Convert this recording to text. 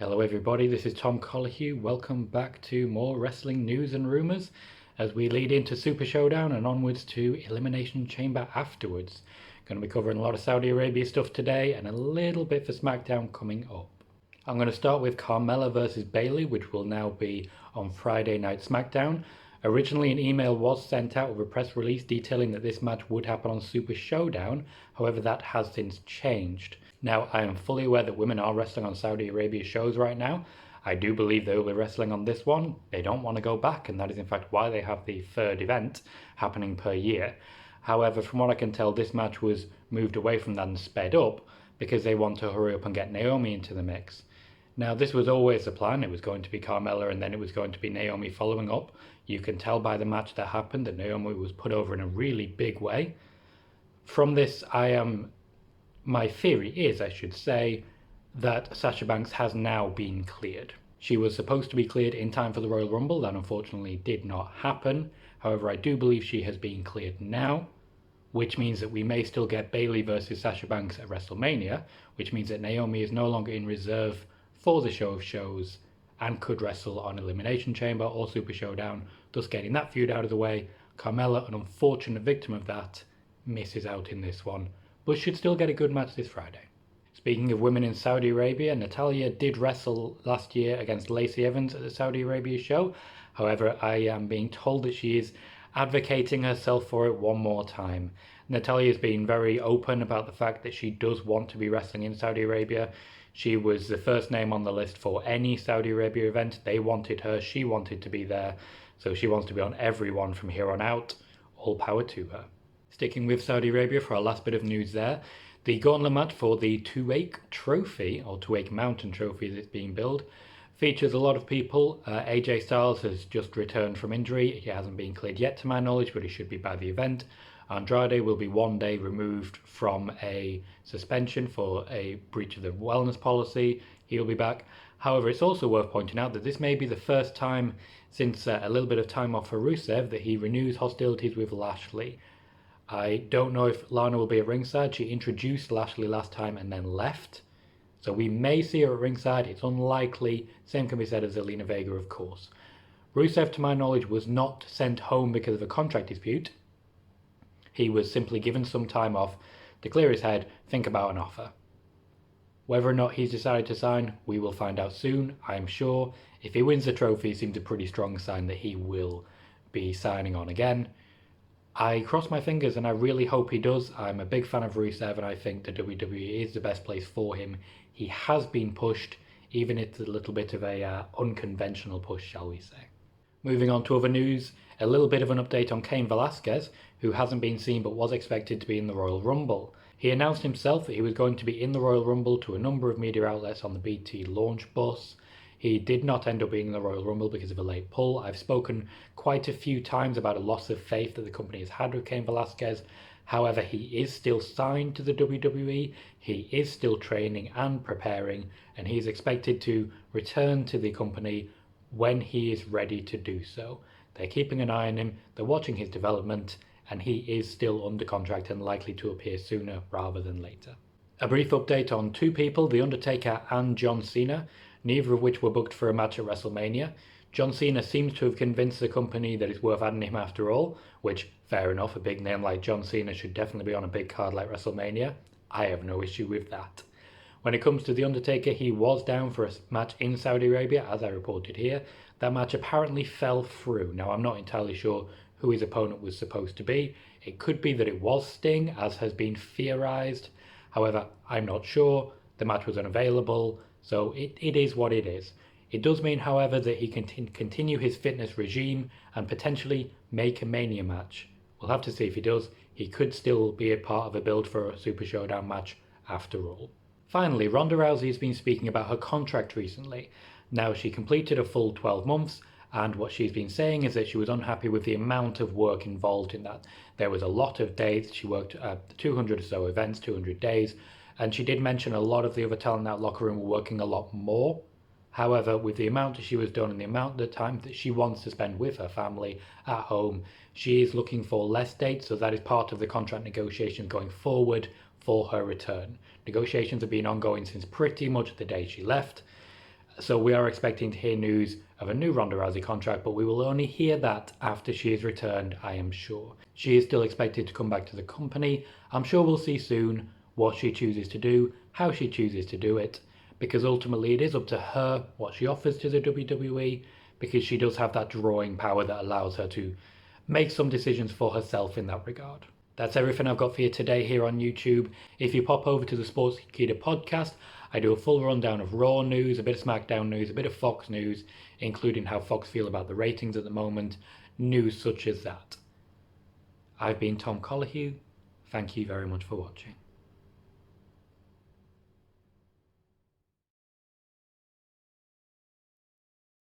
Hello everybody, this is Tom Collihew. Welcome back to more wrestling news and rumours as we lead into Super Showdown and onwards to Elimination Chamber afterwards. Going to be covering a lot of Saudi Arabia stuff today and a little bit for SmackDown coming up. I'm going to start with Carmella versus Bayley, which will now be on Friday Night SmackDown. Originally, an email was sent out with a press release detailing that this match would happen on Super Showdown. However, that has since changed. Now, I am fully aware that women are wrestling on Saudi Arabia shows right now. I do believe they will be wrestling on this one. They don't want to go back, and that is in fact why they have the third event happening per year. However, from what I can tell, this match was moved away from that and sped up because they want to hurry up and get Naomi into the mix. Now, this was always the plan. It was going to be Carmella and then it was going to be Naomi following up. You can tell by the match that happened that Naomi was put over in a really big way. From this, my theory is, I should say, that Sasha Banks has now been cleared. She was supposed to be cleared in time for the Royal Rumble. That unfortunately did not happen. However, I do believe she has been cleared now, which means that we may still get Bayley versus Sasha Banks at WrestleMania, which means that Naomi is no longer in reserve for the show of shows and could wrestle on Elimination Chamber or Super Showdown, thus getting that feud out of the way. Carmella, an unfortunate victim of that, misses out in this one, but should still get a good match this Friday. Speaking of women in Saudi Arabia, Natalya did wrestle last year against Lacey Evans at the Saudi Arabia show. However, I am being told that she is advocating herself for it one more time. Natalya has been very open about the fact that she does want to be wrestling in Saudi Arabia. She was the first name on the list for any Saudi Arabia event. They wanted her, she wanted to be there, so she wants to be on every one from here on out. All power to her. Sticking with Saudi Arabia for our last bit of news there, the gauntlet match for the Tuwaiq Trophy, or Tuwaiq Mountain Trophy as it's being billed, features a lot of people. AJ Styles has just returned from injury. He hasn't been cleared yet to my knowledge, but he should be by the event. Andrade will be 1 day removed from a suspension for a breach of the wellness policy. He'll be back. However, it's also worth pointing out that this may be the first time since a little bit of time off for Rusev that he renews hostilities with Lashley. I don't know if Lana will be at ringside. She introduced Lashley last time and then left. So we may see her at ringside. It's unlikely. Same can be said of Zelina Vega, of course. Rusev, to my knowledge, was not sent home because of a contract dispute. He was simply given some time off to clear his head, think about an offer. Whether or not he's decided to sign, we will find out soon, I am sure. If he wins the trophy, it seems a pretty strong sign that he will be signing on again. I cross my fingers and I really hope he does. I'm a big fan of Rusev and I think the WWE is the best place for him. He has been pushed, even if it's a little bit of a unconventional push, shall we say. Moving on to other news, a little bit of an update on Cain Velasquez, who hasn't been seen but was expected to be in the Royal Rumble. He announced himself that he was going to be in the Royal Rumble to a number of media outlets on the BT launch bus. He did not end up being in the Royal Rumble because of a late pull. I've spoken quite a few times about a loss of faith that the company has had with Cain Velasquez. However, he is still signed to the WWE, he is still training and preparing, and he is expected to return to the company when he is ready to do so. They're keeping an eye on him, they're watching his development, and he is still under contract and likely to appear sooner rather than later. A brief update on two people, The Undertaker and John Cena, neither of which were booked for a match at WrestleMania. John Cena seems to have convinced the company that it's worth adding him after all, which, fair enough, a big name like John Cena should definitely be on a big card like WrestleMania. I have no issue with that. When it comes to The Undertaker, he was down for a match in Saudi Arabia, as I reported here. That match apparently fell through. Now, I'm not entirely sure who his opponent was supposed to be. It could be that it was Sting, as has been theorized. However, I'm not sure. The match was unavailable, so it is what it is. It does mean, however, that he can continue his fitness regime and potentially make a Mania match. We'll have to see if he does. He could still be a part of a build for a Super Showdown match after all. Finally, Ronda Rousey has been speaking about her contract recently. Now, she completed a full 12 months, and what she's been saying is that she was unhappy with the amount of work involved in that. There was a lot of days. She worked 200 or so events, 200 days, and she did mention a lot of the other talent in that locker room were working a lot more. However, with the amount that she was done and the amount of time that she wants to spend with her family at home, she is looking for less dates, so that is part of the contract negotiations going forward for her return. Negotiations have been ongoing since pretty much the day she left. So we are expecting to hear news of a new Ronda Rousey contract, but we will only hear that after she is returned, I am sure. She is still expected to come back to the company. I'm sure we'll see soon what she chooses to do, how she chooses to do it, because ultimately it is up to her what she offers to the WWE, because she does have that drawing power that allows her to make some decisions for herself in that regard. That's everything I've got for you today here on YouTube. If you pop over to the Sportskeeda podcast, I do a full rundown of Raw news, a bit of SmackDown news, a bit of Fox news, including how Fox feel about the ratings at the moment, news such as that. I've been Tom Colahue. Thank you very much for watching.